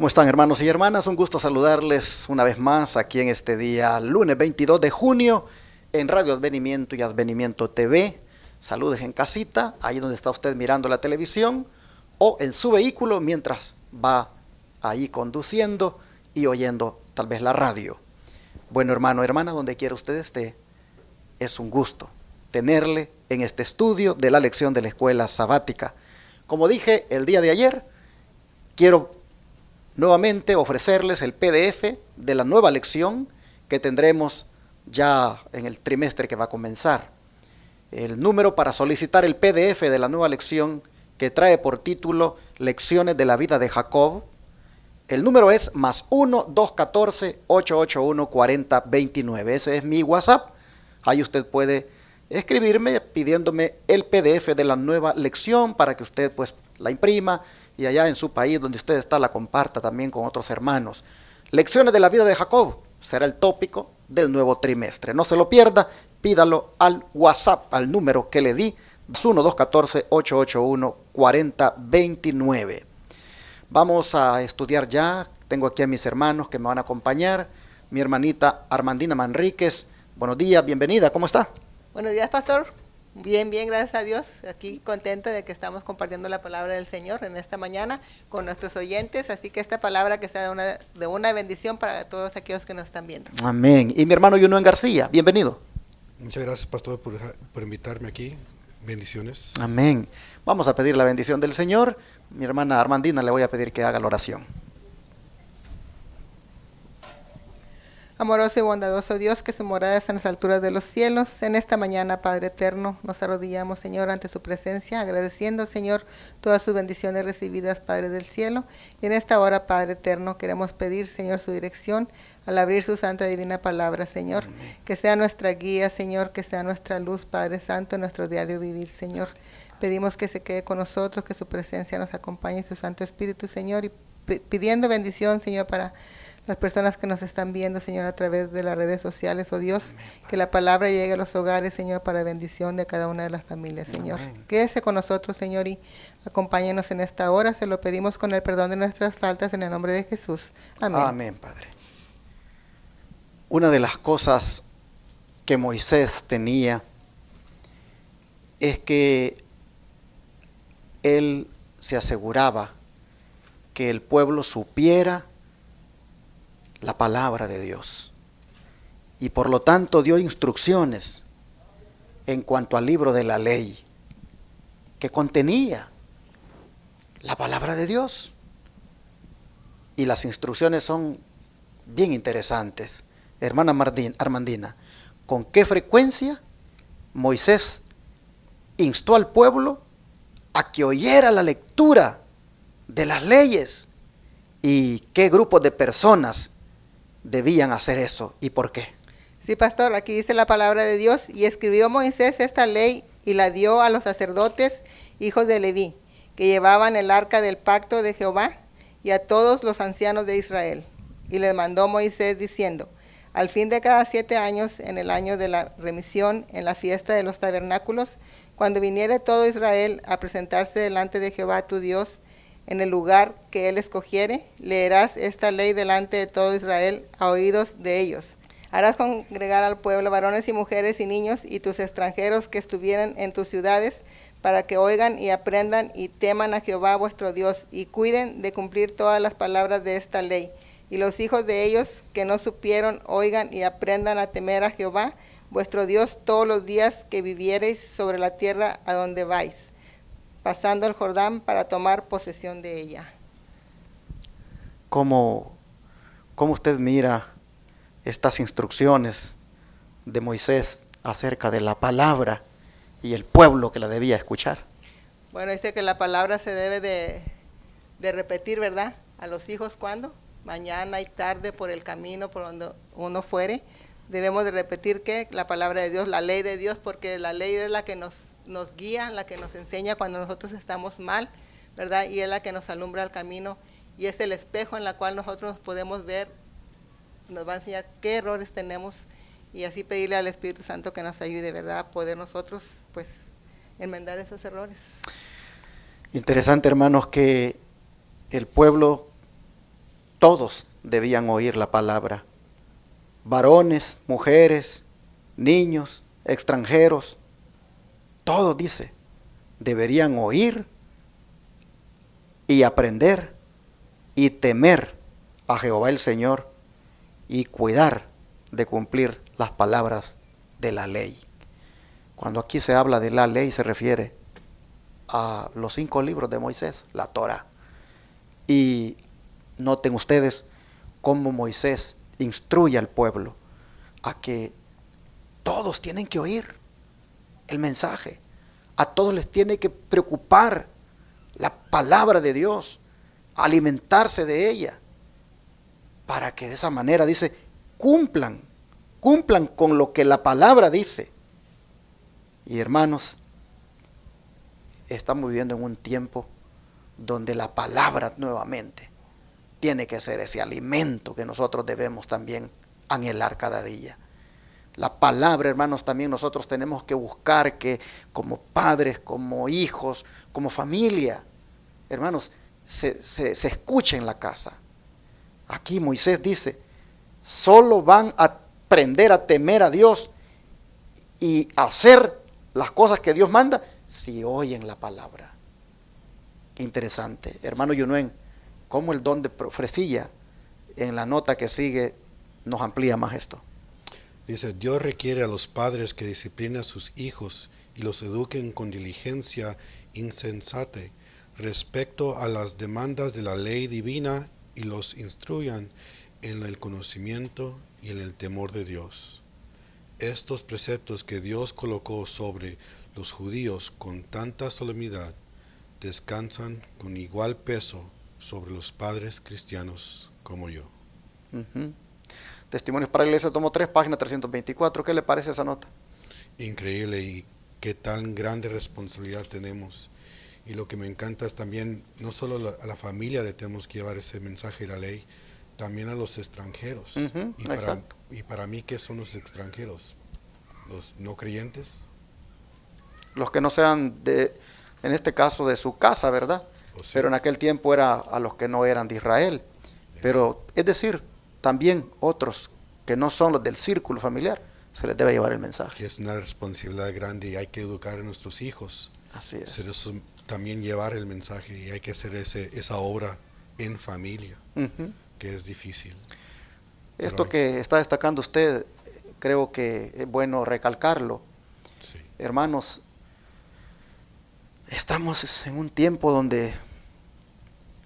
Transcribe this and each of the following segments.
¿Cómo están, hermanos y hermanas? Un gusto saludarles una vez más aquí en este día, lunes 22 de junio, en Radio Advenimiento y Advenimiento TV. Saludes en casita, ahí donde está usted mirando la televisión, o en su vehículo mientras va ahí conduciendo y oyendo tal vez la radio. Bueno, hermano, hermana, donde quiera usted esté, es un gusto tenerle en este estudio de la lección de la escuela sabática. Como dije el día de ayer, quiero nuevamente ofrecerles el PDF de la nueva lección que tendremos ya en el trimestre que va a comenzar. El número para solicitar el PDF de la nueva lección que trae por título Lecciones de la vida de Jacob. El número es +1 214 881 4029. Ese es mi WhatsApp. Ahí usted puede escribirme pidiéndome el PDF de la nueva lección para que usted pues la imprima y allá en su país donde usted está la comparta también con otros hermanos. Lecciones de la vida de Jacob será el tópico del nuevo trimestre. No se lo pierda, pídalo al WhatsApp, al número que le di, +1 214 881 4029. Vamos a estudiar ya. Tengo aquí a mis hermanos que me van a acompañar. Mi hermanita Armandina Manríquez. Buenos días, bienvenida, ¿cómo está? Buenos días, pastor. Bien, gracias a Dios. Aquí contenta de que estamos compartiendo la palabra del Señor en esta mañana con nuestros oyentes. Así que esta palabra que sea de una bendición para todos aquellos que nos están viendo. Amén. Y mi hermano Yunuen García, bienvenido. Muchas gracias, pastor, por invitarme aquí. Bendiciones. Amén. Vamos a pedir la bendición del Señor. Mi hermana Armandina le voy a pedir que haga la oración. Amoroso y bondadoso Dios, que su morada está en las alturas de los cielos. En esta mañana, Padre eterno, nos arrodillamos, Señor, ante su presencia, agradeciendo, Señor, todas sus bendiciones recibidas, Padre del cielo. Y en esta hora, Padre eterno, queremos pedir, Señor, su dirección al abrir su santa y divina palabra, Señor. Amén. Que sea nuestra guía, Señor, que sea nuestra luz, Padre Santo, en nuestro diario vivir, Señor. Pedimos que se quede con nosotros, que su presencia nos acompañe, su Santo Espíritu, Señor, y pidiendo bendición, Señor, para las personas que nos están viendo, Señor, a través de las redes sociales, oh Dios, amén, que la palabra llegue a los hogares, Señor, para bendición de cada una de las familias, Señor. Amén. Quédese con nosotros, Señor, y acompáñenos en esta hora. Se lo pedimos con el perdón de nuestras faltas en el nombre de Jesús. Amén. Amén, Padre. Una de las cosas que Moisés tenía es que él se aseguraba que el pueblo supiera la palabra de Dios, y por lo tanto dio instrucciones en cuanto al libro de la ley que contenía la palabra de Dios. Y las instrucciones son bien interesantes. Hermana Armandina, ¿con qué frecuencia Moisés instó al pueblo a que oyera la lectura de las leyes? ¿Y qué grupos de personas debían hacer eso y por qué? Sí, pastor, aquí dice la palabra de Dios: y escribió Moisés esta ley y la dio a los sacerdotes, hijos de Leví, que llevaban el arca del pacto de Jehová, y a todos los ancianos de Israel. Y les mandó Moisés diciendo: al fin de cada 7 años, en el año de la remisión, en la fiesta de los tabernáculos, cuando viniere todo Israel a presentarse delante de Jehová tu Dios, en el lugar que él escogiere, leerás esta ley delante de todo Israel a oídos de ellos. Harás congregar al pueblo varones y mujeres y niños y tus extranjeros que estuvieran en tus ciudades, para que oigan y aprendan y teman a Jehová vuestro Dios, y cuiden de cumplir todas las palabras de esta ley. Y los hijos de ellos que no supieron, oigan y aprendan a temer a Jehová vuestro Dios todos los días que viviereis sobre la tierra a donde vais, pasando el Jordán para tomar posesión de ella. ¿Cómo usted mira estas instrucciones de Moisés acerca de la palabra y el pueblo que la debía escuchar? Bueno, dice que la palabra se debe de repetir, ¿verdad? A los hijos, ¿cuándo? Mañana y tarde, por el camino por donde uno fuere. Debemos de repetir que la palabra de Dios, la ley de Dios, porque la ley es la que nos guía, la que nos enseña cuando nosotros estamos mal, ¿verdad? Y es la que nos alumbra el camino, y es el espejo en la cual nosotros nos podemos ver, nos va a enseñar qué errores tenemos, y así pedirle al Espíritu Santo que nos ayude, ¿verdad? A poder nosotros, pues, enmendar esos errores. Interesante, hermanos, que el pueblo todos debían oír la palabra. Varones, mujeres, niños, extranjeros, todos, dice, deberían oír y aprender y temer a Jehová el Señor y cuidar de cumplir las palabras de la ley. Cuando aquí se habla de la ley se refiere a los 5 libros de Moisés, la Torá. Y noten ustedes cómo Moisés instruye al pueblo a que todos tienen que oír el mensaje, a todos les tiene que preocupar la palabra de Dios, alimentarse de ella, para que de esa manera, dice, cumplan con lo que la palabra dice. Y hermanos, estamos viviendo en un tiempo donde la palabra nuevamente tiene que ser ese alimento que nosotros debemos también anhelar cada día. La palabra, hermanos, también nosotros tenemos que buscar que como padres, como hijos, como familia, hermanos, se escuche en la casa. Aquí Moisés dice, solo van a aprender a temer a Dios y hacer las cosas que Dios manda si oyen la palabra. Qué interesante, hermano Yunuen, cómo el don de profecía en la nota que sigue nos amplía más esto. Dice, Dios requiere a los padres que disciplinen a sus hijos y los eduquen con diligencia insensata respecto a las demandas de la ley divina y los instruyan en el conocimiento y en el temor de Dios. Estos preceptos que Dios colocó sobre los judíos con tanta solemnidad descansan con igual peso sobre los padres cristianos como yo. Testimonios para la Iglesia, tomo 3, página 324. ¿Qué le parece esa nota? Increíble, y qué tan grande responsabilidad tenemos. Y lo que me encanta es también, no solo a la familia le tenemos que llevar ese mensaje de la ley, también a los extranjeros. Y para mí, ¿qué son los extranjeros? Los no creyentes. Los que no sean, en este caso, de su casa, ¿verdad? Sí. Pero en aquel tiempo era a los que no eran de Israel. Pero, es decir, también otros que no son los del círculo familiar, se les debe llevar el mensaje. Que es una responsabilidad grande y hay que educar a nuestros hijos. Así es. Hacer eso, también llevar el mensaje, y hay que hacer esa obra en familia, que es difícil. Esto que está destacando usted, creo que es bueno recalcarlo. Sí. Hermanos, estamos en un tiempo donde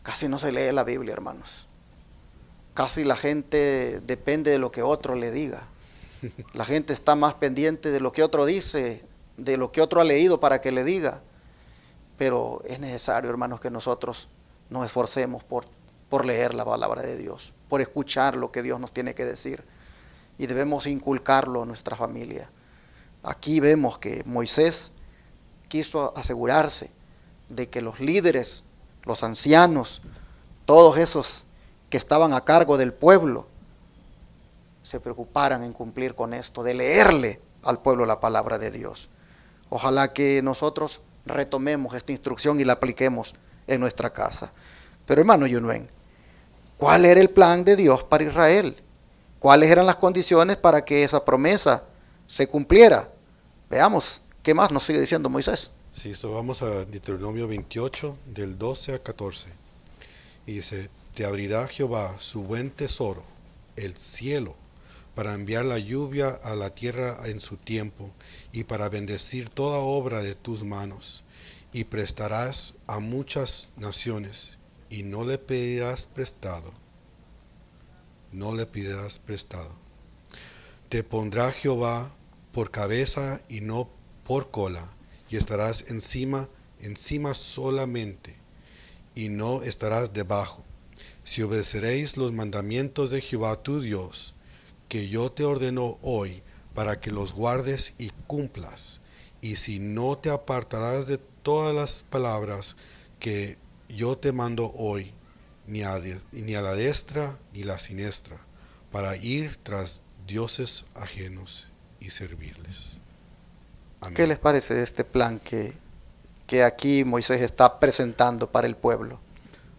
casi no se lee la Biblia, hermanos. Casi la gente depende de lo que otro le diga. La gente está más pendiente de lo que otro dice, de lo que otro ha leído para que le diga. Pero es necesario, hermanos, que nosotros nos esforcemos por leer la palabra de Dios, por escuchar lo que Dios nos tiene que decir. Y debemos inculcarlo a nuestra familia. Aquí vemos que Moisés quiso asegurarse de que los líderes, los ancianos, todos esos que estaban a cargo del pueblo, se preocuparan en cumplir con esto, de leerle al pueblo la palabra de Dios. Ojalá que nosotros retomemos esta instrucción y la apliquemos en nuestra casa. Pero hermano Yunuen, ¿cuál era el plan de Dios para Israel? ¿Cuáles eran las condiciones para que esa promesa se cumpliera? Veamos, ¿qué más nos sigue diciendo Moisés? Sí, vamos a Deuteronomio 28, del 12 a 14. Y dice, te abrirá Jehová su buen tesoro, el cielo, para enviar la lluvia a la tierra en su tiempo, y para bendecir toda obra de tus manos. Y prestarás a muchas naciones, y no le pedirás prestado. No le pedirás prestado. Te pondrá Jehová por cabeza y no por cola, y estarás encima solamente, y no estarás debajo. Si obedeceréis los mandamientos de Jehová tu Dios, que yo te ordeno hoy, para que los guardes y cumplas, y si no te apartarás de todas las palabras que yo te mando hoy, ni a la destra ni la siniestra, para ir tras dioses ajenos y servirles. Amén. ¿Qué les parece este plan que aquí Moisés está presentando para el pueblo?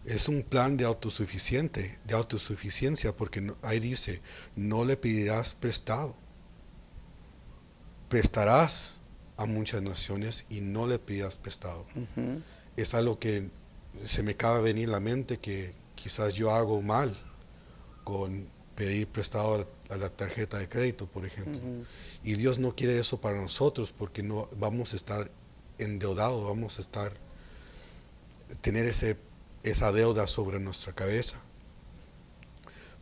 Es un plan de autosuficiencia, porque ahí dice, no le pedirás prestado. Prestarás a muchas naciones y no le pedirás prestado. Ujú. Es algo que se me acaba de venir a la mente, que quizás yo hago mal con pedir prestado a la tarjeta de crédito, por ejemplo. Ujú. Y Dios no quiere eso para nosotros, porque no vamos a estar endeudados, vamos a tener esa deuda sobre nuestra cabeza.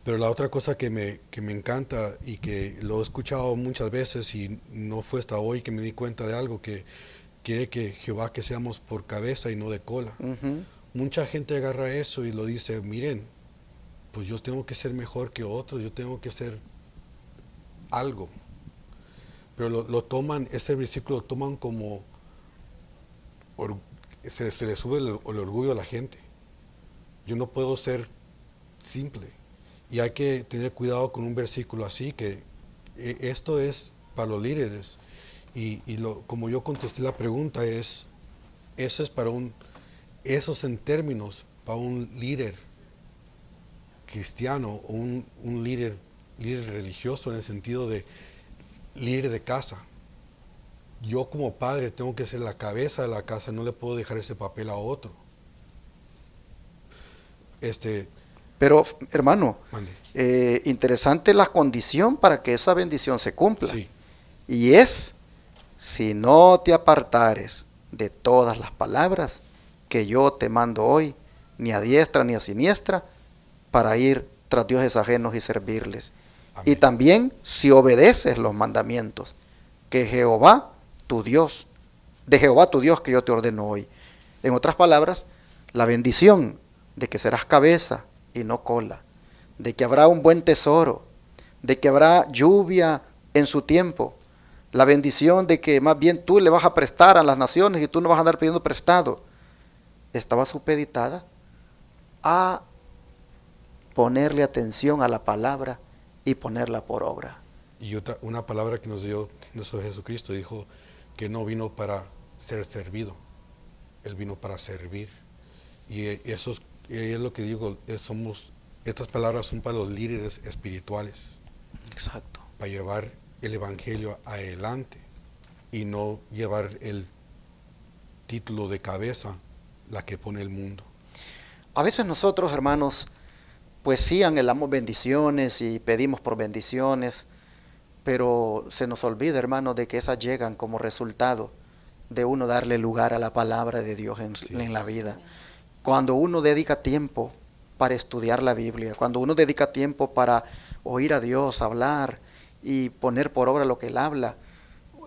Pero la otra cosa que me encanta y que lo he escuchado muchas veces y no fue hasta hoy que me di cuenta de algo, que quiere que Jehová que seamos por cabeza y no de cola. Ujú. Mucha gente agarra eso y lo dice, miren, pues yo tengo que ser mejor que otros, yo tengo que ser algo. Pero lo toman, ese versículo lo toman como, se le sube el orgullo a la gente. Yo no puedo ser simple. Y hay que tener cuidado con un versículo así, que esto es para los líderes. Como yo contesté la pregunta, eso es esos en términos para un líder cristiano o un líder religioso, en el sentido de líder de casa. Yo como padre tengo que ser la cabeza de la casa, no le puedo dejar ese papel a otro. Pero, hermano, Mande. interesante la condición para que esa bendición se cumpla. Sí, Y es, si no te apartares de todas las palabras que yo te mando hoy, ni a diestra ni a siniestra, para ir tras dioses ajenos y servirles. amén. Y también si obedeces los mandamientos que Jehová tu Dios, de Jehová tu Dios que yo te ordeno hoy. En otras palabras, la bendición de que serás cabeza y no cola, de que habrá un buen tesoro, de que habrá lluvia en su tiempo, la bendición de que más bien tú le vas a prestar a las naciones y tú no vas a andar pidiendo prestado, estaba supeditada a ponerle atención a la palabra y ponerla por obra. Y una palabra que nos dio nuestro Jesucristo, dijo que no vino para ser servido, Él vino para servir. Y eso es lo que digo, estas palabras son para los líderes espirituales, Exacto. para llevar el evangelio adelante y no llevar el título de cabeza, la que pone el mundo. A veces nosotros, hermanos, pues sí anhelamos bendiciones y pedimos por bendiciones, pero se nos olvida, hermanos, de que esas llegan como resultado de uno darle lugar a la palabra de Dios en la vida. Cuando uno dedica tiempo para estudiar la Biblia, cuando uno dedica tiempo para oír a Dios hablar y poner por obra lo que Él habla,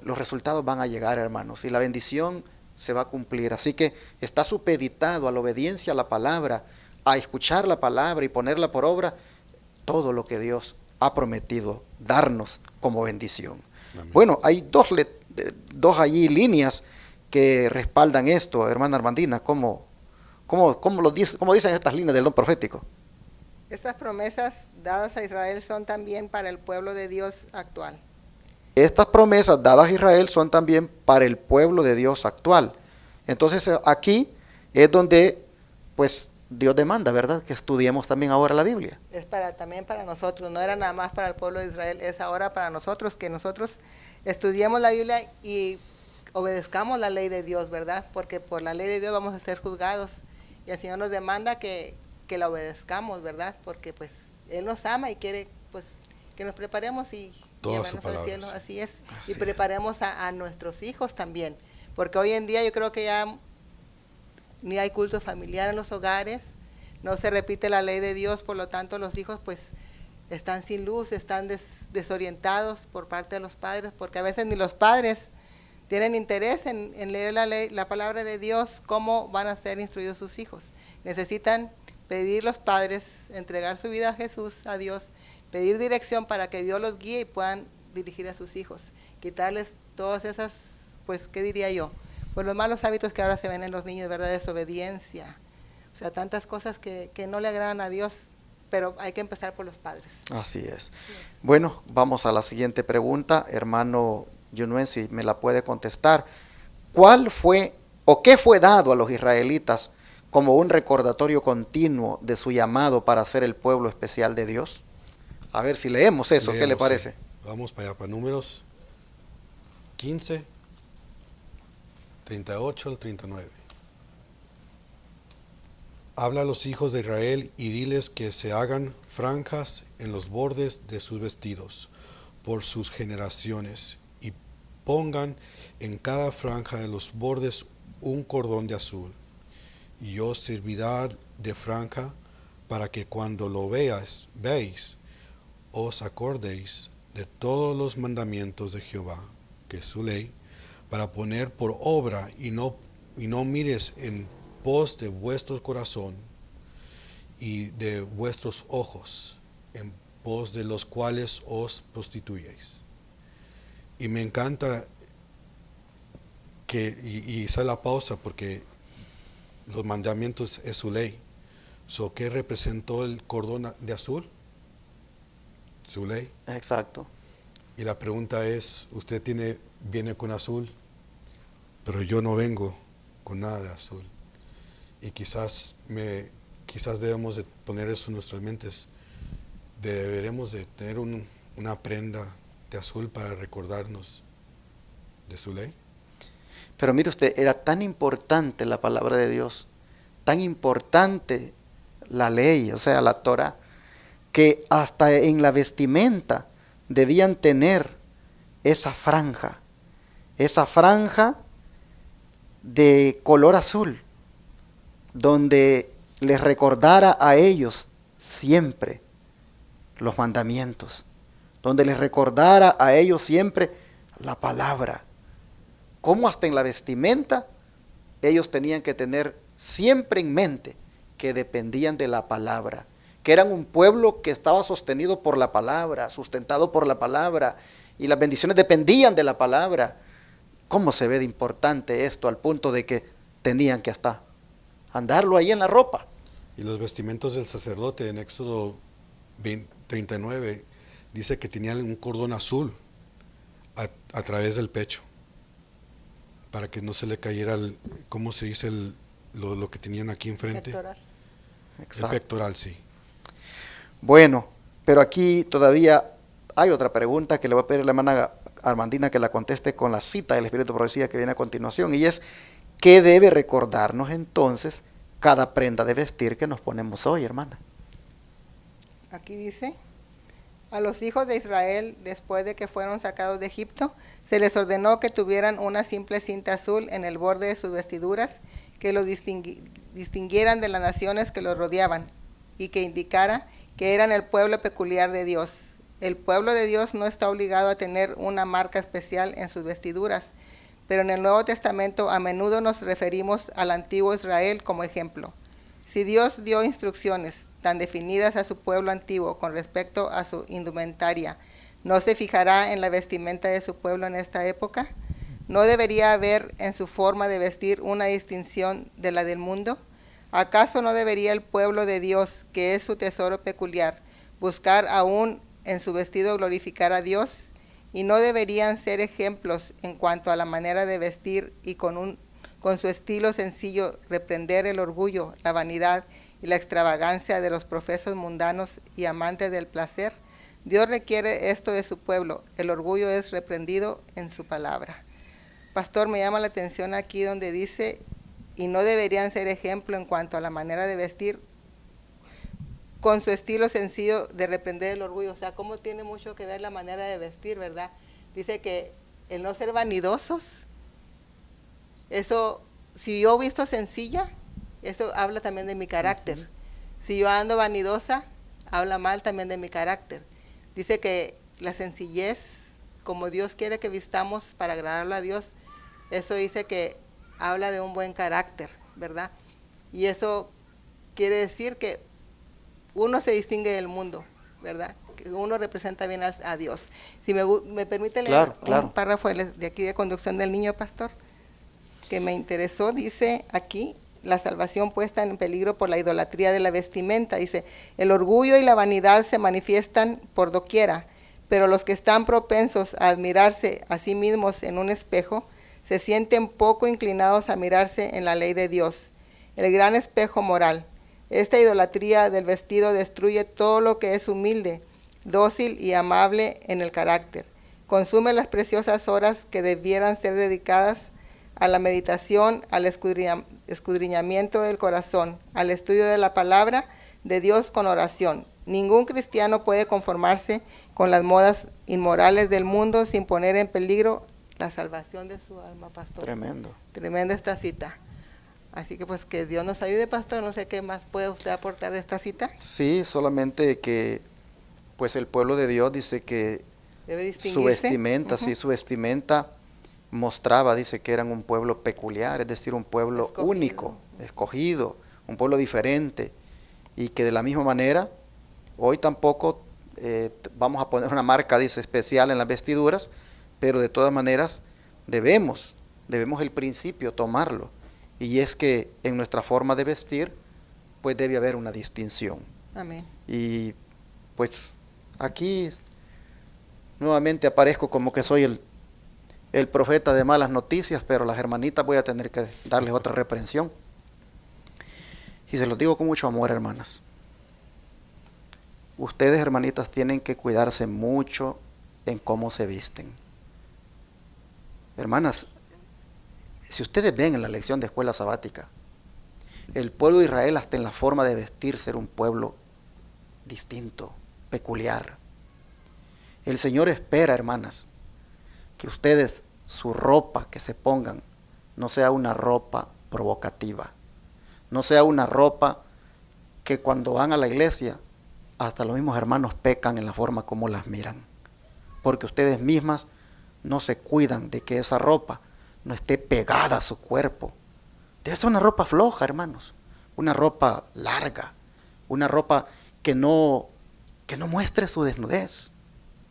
los resultados van a llegar, hermanos, y la bendición se va a cumplir. Así que está supeditado a la obediencia a la palabra, a escuchar la palabra y ponerla por obra, todo lo que Dios ha prometido darnos como bendición. Amén. Bueno, hay dos allí líneas que respaldan esto, hermana Armandina. ¿Cómo dicen estas líneas del don profético? Estas promesas dadas a Israel son también para el pueblo de Dios actual. Estas promesas dadas a Israel son también para el pueblo de Dios actual. Entonces aquí es donde pues Dios demanda, ¿verdad?, que estudiemos también ahora la Biblia. Es también para nosotros, no era nada más para el pueblo de Israel, es ahora para nosotros, que nosotros estudiemos la Biblia y obedezcamos la ley de Dios, ¿verdad? Porque por la ley de Dios vamos a ser juzgados y el Señor nos demanda que la obedezcamos, ¿verdad? Porque pues Él nos ama y quiere pues que nos preparemos y llevarnos al cielo, así es. Así Y preparemos a nuestros hijos también, porque hoy en día yo creo que ya ni hay culto familiar en los hogares, no se repite la ley de Dios, por lo tanto los hijos pues están sin luz, están desorientados por parte de los padres, porque a veces ni los padres tienen interés en leer la palabra de Dios, cómo van a ser instruidos sus hijos. Necesitan pedir los padres, entregar su vida a Jesús, a Dios, pedir dirección para que Dios los guíe y puedan dirigir a sus hijos, quitarles todas esas, pues, ¿qué diría yo? Pues los malos hábitos que ahora se ven en los niños, ¿verdad? Desobediencia, o sea, tantas cosas que no le agradan a Dios, pero hay que empezar por los padres. Así es. Bueno, vamos a la siguiente pregunta, hermano Yunuen, si me la puede contestar. ¿Cuál fue o qué fue dado a los israelitas como un recordatorio continuo de su llamado para ser el pueblo especial de Dios? A ver si leemos eso, ¿qué le Leemos, parece? sí. Vamos para allá, para Números 15, 38 al 39. Habla a los hijos de Israel y diles que se hagan franjas en los bordes de sus vestidos por sus generaciones, y pongan en cada franja de los bordes un cordón de azul, y os servirá de franja para que cuando lo veis, os acordéis de todos los mandamientos de Jehová, que es su ley, para poner por obra, y no mires en pos de vuestro corazón y de vuestros ojos, en pos de los cuales os prostituyéis. Y me encanta que, y esa es la pausa, porque los mandamientos es su ley. ¿Qué representó el cordón de azul? Su ley. Exacto. Y la pregunta es, usted viene con azul, pero yo no vengo con nada de azul. Y quizás debemos de poner eso en nuestras mentes. Deberemos de tener una prenda de azul para recordarnos de su ley. Pero mire usted, era tan importante la palabra de Dios, tan importante la ley, o sea, la Torah, que hasta en la vestimenta debían tener esa franja de color azul, donde les recordara a ellos siempre los mandamientos, donde les recordara a ellos siempre la palabra. Como hasta en la vestimenta ellos tenían que tener siempre en mente que dependían de la palabra, que eran un pueblo que estaba sostenido por la palabra, sustentado por la palabra, y las bendiciones dependían de la palabra. ¿Cómo se ve de importante esto al punto de que tenían que hasta andarlo ahí en la ropa? Y los vestimentos del sacerdote en Éxodo 39 dice que tenían un cordón azul a través del pecho, para que no se le cayera ¿cómo se dice lo que tenían aquí enfrente? Pectoral. Exacto. El pectoral, sí. Bueno, pero aquí todavía hay otra pregunta que le voy a pedir a la hermana Armandina que la conteste con la cita del Espíritu de Profecía que viene a continuación, y es: ¿qué debe recordarnos entonces cada prenda de vestir que nos ponemos hoy, hermana? Aquí dice: a los hijos de Israel, después de que fueron sacados de Egipto, se les ordenó que tuvieran una simple cinta azul en el borde de sus vestiduras, que los distinguieran de las naciones que los rodeaban, y que indicara que eran el pueblo peculiar de Dios. El pueblo de Dios no está obligado a tener una marca especial en sus vestiduras, pero en el Nuevo Testamento a menudo nos referimos al antiguo Israel como ejemplo. Si Dios dio instrucciones tan definidas a su pueblo antiguo con respecto a su indumentaria, ¿no se fijará en la vestimenta de su pueblo en esta época? ¿No debería haber en su forma de vestir una distinción de la del mundo? ¿Acaso no debería el pueblo de Dios, que es su tesoro peculiar, buscar aún en su vestido glorificar a Dios? ¿Y no deberían ser ejemplos en cuanto a la manera de vestir y con su estilo sencillo reprender el orgullo, la vanidad y la extravagancia de los profesos mundanos y amantes del placer? Dios requiere esto de su pueblo. El orgullo es reprendido en su palabra. Pastor, me llama la atención aquí donde dice: y no deberían ser ejemplo en cuanto a la manera de vestir, con su estilo sencillo de reprender el orgullo. O sea, cómo tiene mucho que ver la manera de vestir, ¿verdad? Dice que el no ser vanidosos, eso, si yo visto sencilla, eso habla también de mi carácter. Si yo ando vanidosa, habla mal también de mi carácter. Dice que la sencillez, como Dios quiere que vistamos para agradarlo a Dios, eso dice que habla de un buen carácter, ¿verdad? Y eso quiere decir que uno se distingue del mundo, ¿verdad? Que uno representa bien a Dios. Si me permite leer un párrafo de aquí de Conducción del Niño, pastor, que me interesó. Dice aquí: la salvación puesta en peligro por la idolatría de la vestimenta. Dice: el orgullo y la vanidad se manifiestan por doquiera, pero los que están propensos a admirarse a sí mismos en un espejo se sienten poco inclinados a mirarse en la ley de Dios. el gran espejo moral. Esta idolatría del vestido destruye todo lo que es humilde, dócil y amable en el carácter. Consume las preciosas horas que debieran ser dedicadas a la meditación, al escudriñamiento del corazón, al estudio de la palabra de Dios con oración. Ningún cristiano puede conformarse con las modas inmorales del mundo sin poner en peligro la salvación de su alma, pastor. Tremendo. Tremenda esta cita. Así que pues que Dios nos ayude, pastor. No sé qué más puede usted aportar de esta cita. Sí, solamente que pues el pueblo de Dios dice que Debe distinguirse. su vestimenta, Ujú. sí, su vestimenta mostraba, dice que eran un pueblo peculiar, es decir, un pueblo Escogido. único, escogido, un pueblo diferente, y que de la misma manera, hoy tampoco vamos a poner una marca, dice, especial en las vestiduras, pero de todas maneras debemos el principio tomarlo, y es que en nuestra forma de vestir, pues debe haber una distinción. Amén. Y pues aquí nuevamente aparezco como que soy el profeta de malas noticias, pero las hermanitas voy a tener que darles otra reprensión. Y se los digo con mucho amor, hermanas. Ustedes, hermanitas, tienen que cuidarse mucho en cómo se visten. Hermanas, si ustedes ven en la lección de escuela sabática, el pueblo de Israel hasta en la forma de vestirse era un pueblo distinto, peculiar. El Señor espera, hermanas, que ustedes, su ropa que se pongan, no sea una ropa provocativa, no sea una ropa que cuando van a la iglesia, hasta los mismos hermanos pecan en la forma como las miran, porque ustedes mismas no se cuidan de que esa ropa no esté pegada a su cuerpo. Debe ser una ropa floja, hermanos, una ropa larga, una ropa que no muestre su desnudez,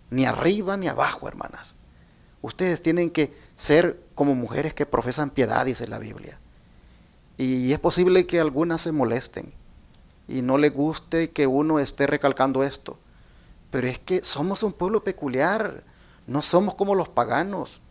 ni arriba ni abajo, hermanas. Ustedes tienen que ser como mujeres que profesan piedad, dice la Biblia. Y es posible que algunas se molesten y no les guste que uno esté recalcando esto. Pero es que somos un pueblo peculiar, no somos como los paganos.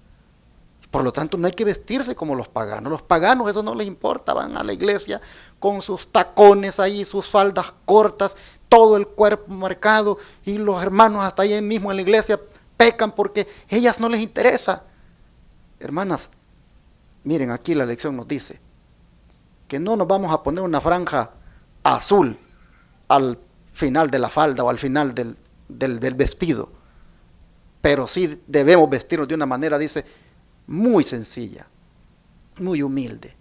Por lo tanto, no hay que vestirse como los paganos. Los paganos eso no les importa, van a la iglesia con sus tacones ahí, sus faldas cortas, todo el cuerpo marcado, y los hermanos hasta ahí mismo en la iglesia pecan porque a ellas no les interesa. Hermanas, miren, aquí la lección nos dice que no nos vamos a poner una franja azul al final de la falda o al final del vestido, pero sí debemos vestirnos de una manera, dice, muy sencilla, muy humilde,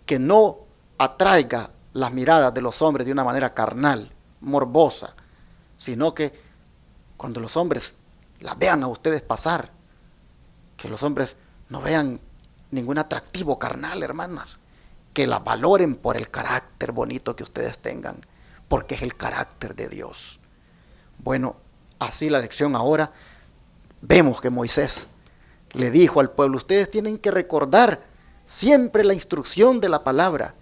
que no atraiga las miradas de los hombres de una manera carnal, morbosa, sino que cuando los hombres las vean a ustedes pasar, que los hombres no vean ningún atractivo carnal, hermanas, que la valoren por el carácter bonito que ustedes tengan, porque es el carácter de Dios. Bueno, así la lección ahora, vemos que Moisés le dijo al pueblo, ustedes tienen que recordar siempre la instrucción de la palabra,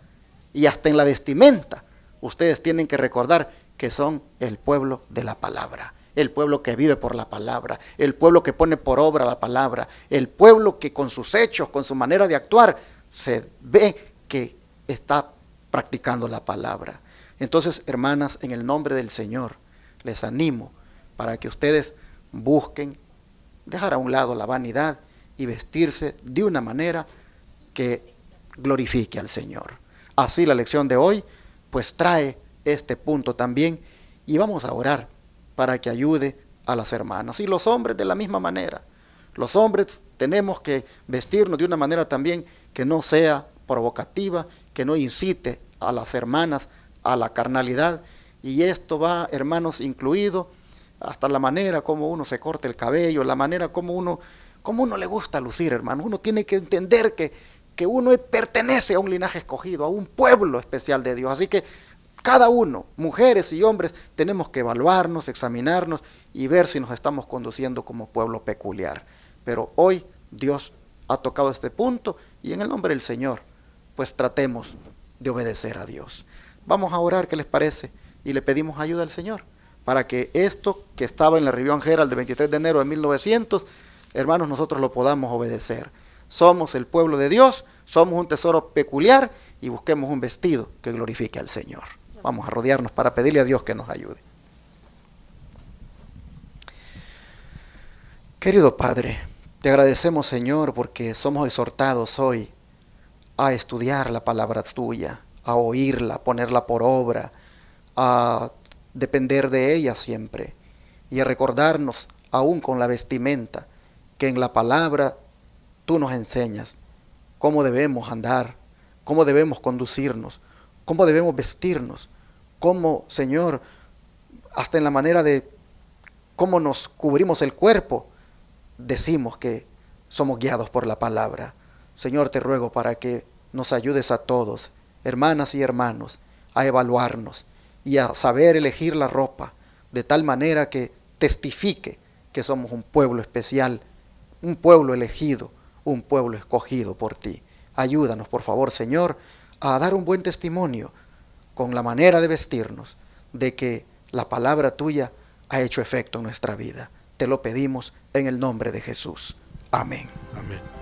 y hasta en la vestimenta, ustedes tienen que recordar que son el pueblo de la palabra, el pueblo que vive por la palabra, el pueblo que pone por obra la palabra, el pueblo que con sus hechos, con su manera de actuar, se ve que está practicando la palabra. Entonces, hermanas, en el nombre del Señor, les animo para que ustedes busquen dejar a un lado la vanidad y vestirse de una manera que glorifique al Señor. Así la lección de hoy pues trae este punto también, y vamos a orar para que ayude a las hermanas. Y los hombres de la misma manera. Los hombres tenemos que vestirnos de una manera también que no sea provocativa, que no incite a las hermanas a la carnalidad. Y esto va, hermanos, incluido hasta la manera como uno se corta el cabello, la manera como uno le gusta lucir, hermano. Uno tiene que entender que uno pertenece a un linaje escogido, a un pueblo especial de Dios. Así que cada uno, mujeres y hombres, tenemos que evaluarnos, examinarnos y ver si nos estamos conduciendo como pueblo peculiar. Pero hoy Dios ha tocado este punto, y en el nombre del Señor, pues tratemos de obedecer a Dios. Vamos a orar, ¿qué les parece? Y le pedimos ayuda al Señor para que esto que estaba en la Review Herald del 23 de enero de 1900, hermanos, nosotros lo podamos obedecer. Somos el pueblo de Dios, somos un tesoro peculiar, y busquemos un vestido que glorifique al Señor. Vamos a rodearnos para pedirle a Dios que nos ayude. Querido Padre, te agradecemos, Señor, porque somos exhortados hoy a estudiar la palabra tuya, a oírla, a ponerla por obra, a depender de ella siempre y a recordarnos, aún con la vestimenta, que en la palabra tú nos enseñas cómo debemos andar, cómo debemos conducirnos, cómo debemos vestirnos, cómo, Señor, hasta en la manera de cómo nos cubrimos el cuerpo, decimos que somos guiados por la palabra. Señor, te ruego para que nos ayudes a todos, hermanas y hermanos, a evaluarnos y a saber elegir la ropa de tal manera que testifique que somos un pueblo especial, un pueblo elegido, un pueblo escogido por ti. Ayúdanos, por favor, Señor, a dar un buen testimonio con la manera de vestirnos, de que la palabra tuya ha hecho efecto en nuestra vida. Te lo pedimos en el nombre de Jesús. Amén. Amén.